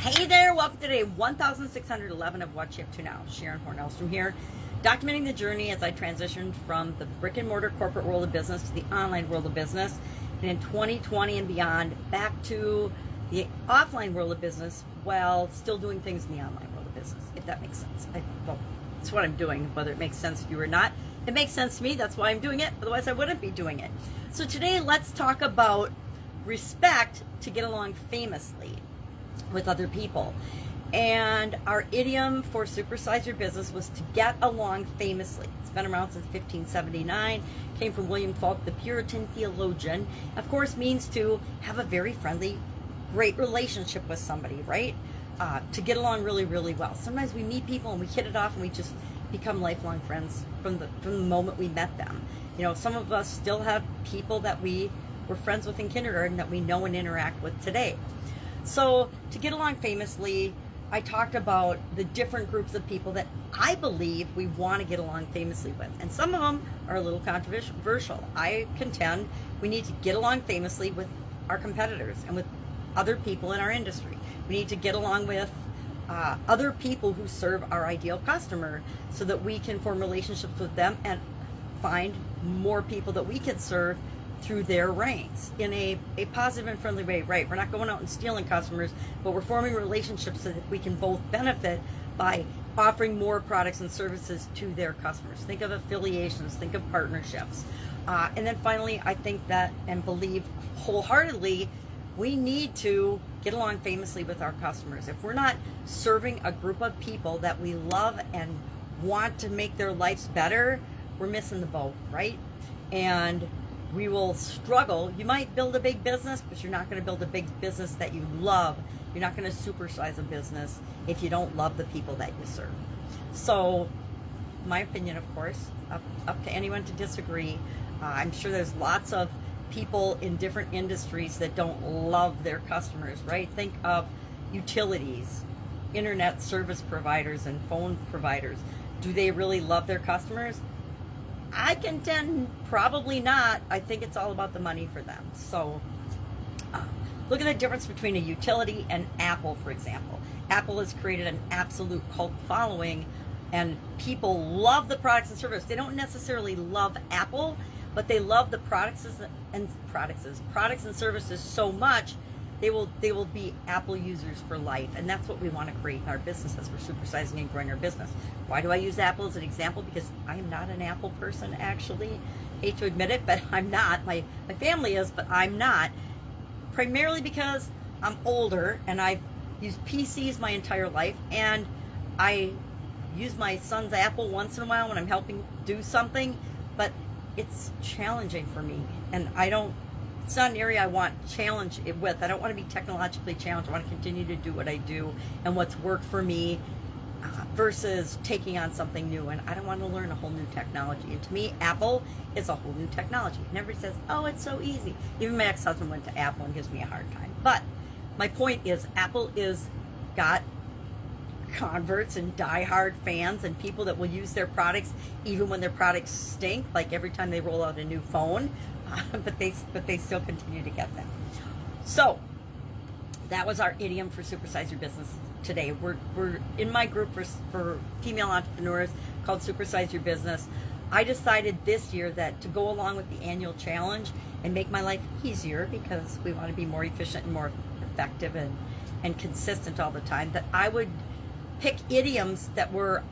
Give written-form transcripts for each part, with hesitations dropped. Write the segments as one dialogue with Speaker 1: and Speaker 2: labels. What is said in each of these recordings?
Speaker 1: Hey there, welcome to day 1611 of What You Up To Now. Sharon Horne-Ellstrom here, documenting the journey as I transitioned from the brick and mortar corporate world of business to the online world of business, and in 2020 and beyond, back to the offline world of business while still doing things in the online world of business, if that makes sense. Well, it's what I'm doing, whether it makes sense to you or not. It makes sense to me, that's why I'm doing it, otherwise I wouldn't be doing it. So today, let's talk about respect to get along famously with other people. And our idiom for supersize your business was to get along famously. It's been around since 1579, came from William Falk, the Puritan theologian. Of course, means to have a very friendly, great relationship with somebody, right? To get along really, really well. Sometimes we meet people and we hit it off and we just become lifelong friends from the moment we met them. You know, some of us still have people that we were friends with in kindergarten that we know and interact with today. So to get along famously, I talked about the different groups of people that I believe we want to get along famously with. And some of them are a little controversial. I contend we need to get along famously with our competitors and with other people in our industry. We need to get along with other people who serve our ideal customer so that we can form relationships with them and find more people that we can serve through their ranks in a positive and friendly way, right? We're not going out and stealing customers, but we're forming relationships so that we can both benefit by offering more products and services to their customers. Think of affiliations, think of partnerships. And then finally, I think that and believe wholeheartedly, we need to get along famously with our customers. If we're not serving a group of people that we love and want to make their lives better, we're missing the boat, right? And we will struggle. You might build a big business, but you're not going to build a big business that you love. You're not going to supersize a business if you don't love the people that you serve. So, my opinion, of course, up to anyone to disagree. I'm sure there's lots of people in different industries that don't love their customers, right? Think of utilities, internet service providers, and phone providers. Do they really love their customers? I contend probably not. I think it's all about the money for them. So look at the difference between a utility and Apple, for example. Apple has created an absolute cult following and people love the products and services. They don't necessarily love Apple, but they love the products and services so much they will be Apple users for life, and that's what we want to create in our business as we're supersizing and growing our business. Why do I use Apple as an example? Because I'm not an Apple person, actually. Hate to admit it, but I'm not. My family is, but I'm not. Primarily because I'm older and I've used PCs my entire life, and I use my son's Apple once in a while when I'm helping do something, but it's challenging for me, and it's not an area I want challenge it with. I don't want to be technologically challenged. I want to continue to do what I do and what's worked for me versus taking on something new. And I don't want to learn a whole new technology. And to me, Apple is a whole new technology. And everybody says, oh, it's so easy. Even my ex-husband went to Apple and gives me a hard time. But my point is, Apple is got converts and diehard fans and people that will use their products even when their products stink, like every time they roll out a new phone. But they still continue to get them. So that was our idiom for supersize your business today. We're in my group for female entrepreneurs called Supersize Your Business. I decided this year that to go along with the annual challenge and make my life easier, because we want to be more efficient and more effective and consistent all the time, that I would pick idioms that were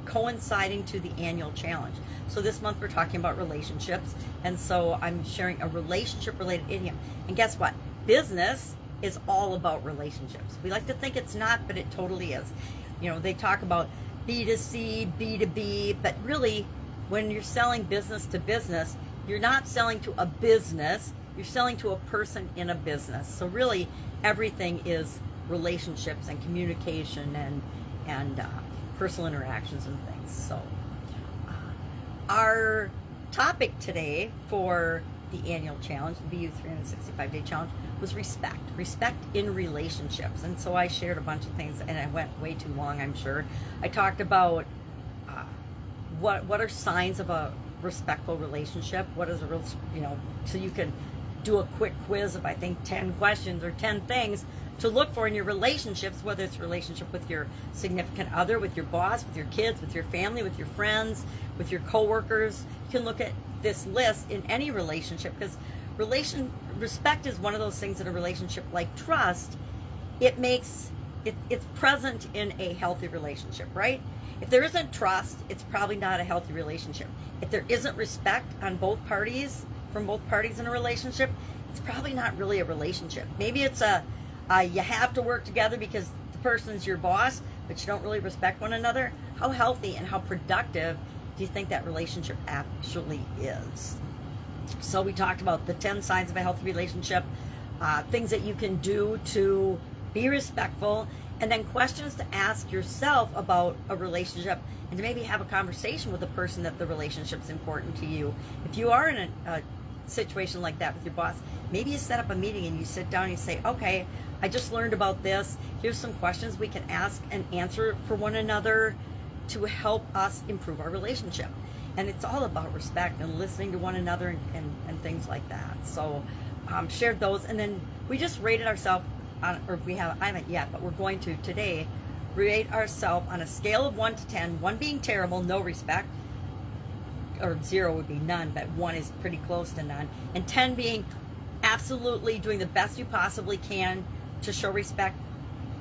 Speaker 1: coinciding to the annual challenge. So this month we're talking about relationships, and so I'm sharing a relationship related idiom. And guess what? Business is all about relationships. We like to think it's not, but it totally is. You know, they talk about B2C, B2B, but really when you're selling business to business, you're not selling to a business, you're selling to a person in a business. So really everything is relationships and communication and personal interactions and things. So our topic today for the annual challenge, the BU 365-day challenge, was respect in relationships. And so I shared a bunch of things, and I went way too long, I'm sure. I talked about what are signs of a respectful relationship, what is a real, so you can do a quick quiz of, I think, 10 questions or 10 things to look for in your relationships, whether it's a relationship with your significant other, with your boss, with your kids, with your family, with your friends, with your coworkers. You can look at this list in any relationship, because respect is one of those things in a relationship, like trust. It's present in a healthy relationship, right? If there isn't trust, it's probably not a healthy relationship. If there isn't respect on both parties, from both parties in a relationship, it's probably not really a relationship. Maybe it's you have to work together because the person's your boss, but you don't really respect one another. How healthy and how productive do you think that relationship actually is? So we talked about the 10 signs of a healthy relationship, things that you can do to be respectful, and then questions to ask yourself about a relationship, and to maybe have a conversation with the person that the relationship's important to you. If you are in a situation like that with your boss, maybe you set up a meeting and you sit down and you say, okay, I just learned about this. Here's some questions we can ask and answer for one another to help us improve our relationship. And it's all about respect and listening to one another and things like that. So shared those, and then we just rated ourselves on, or I haven't yet, but we're going to today rate ourselves on a scale of 1 to 10, 1 being terrible, no respect, or 0 would be none, but 1 is pretty close to none, and 10 being absolutely doing the best you possibly can to show respect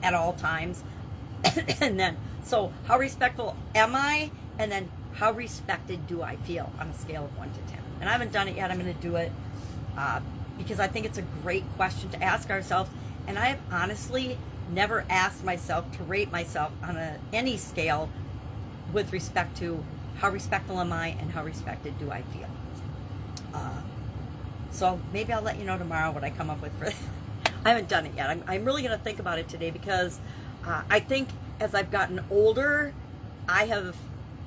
Speaker 1: at all times. And then, so how respectful am I? And then how respected do I feel on a scale of 1 to 10? And I haven't done it yet. I'm going to do it because I think it's a great question to ask ourselves. And I have honestly never asked myself to rate myself on any scale with respect to how respectful am I and how respected do I feel. So maybe I'll let you know tomorrow what I come up with for that. I haven't done it yet. I'm really going to think about it today, because I think as I've gotten older, I have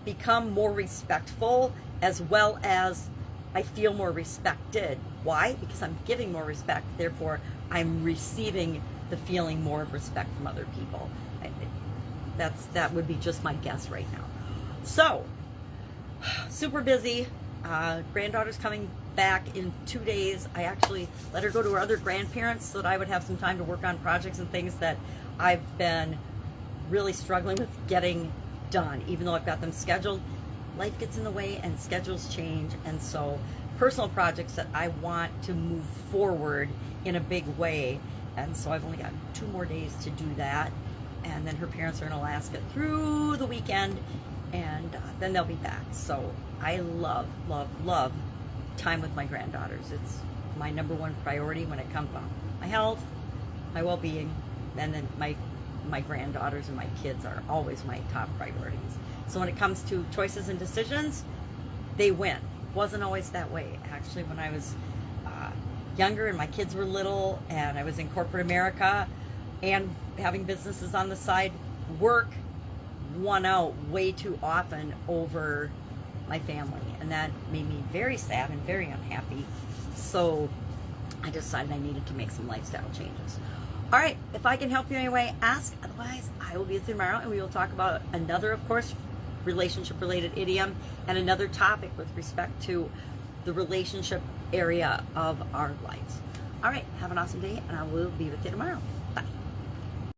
Speaker 1: become more respectful, as well as I feel more respected. Why? Because I'm giving more respect. Therefore, I'm receiving the feeling more of respect from other people. That would be just my guess right now. So, super busy. Granddaughter's coming back in 2 days. I actually let her go to her other grandparents so that I would have some time to work on projects and things that I've been really struggling with getting done. Even though I've got them scheduled, life gets in the way and schedules change, and so personal projects that I want to move forward in a big way, and so I've only got 2 more days to do that, and then her parents are in Alaska through the weekend, and then they'll be back. So I love, love, love time with my granddaughters. It's my number 1 priority when it comes to my health, my well-being, and then my granddaughters and my kids are always my top priorities. So when it comes to choices and decisions, they win. Wasn't always that way. Actually, when I was younger and my kids were little and I was in corporate America and having businesses on the side, work won out way too often over my family, and that made me very sad and very unhappy. So I decided I needed to make some lifestyle changes. All right, if I can help you in any way, ask. Otherwise, I will be with you tomorrow, and we will talk about another, of course, relationship-related idiom and another topic with respect to the relationship area of our lives. All right, have an awesome day, and I will be with you tomorrow.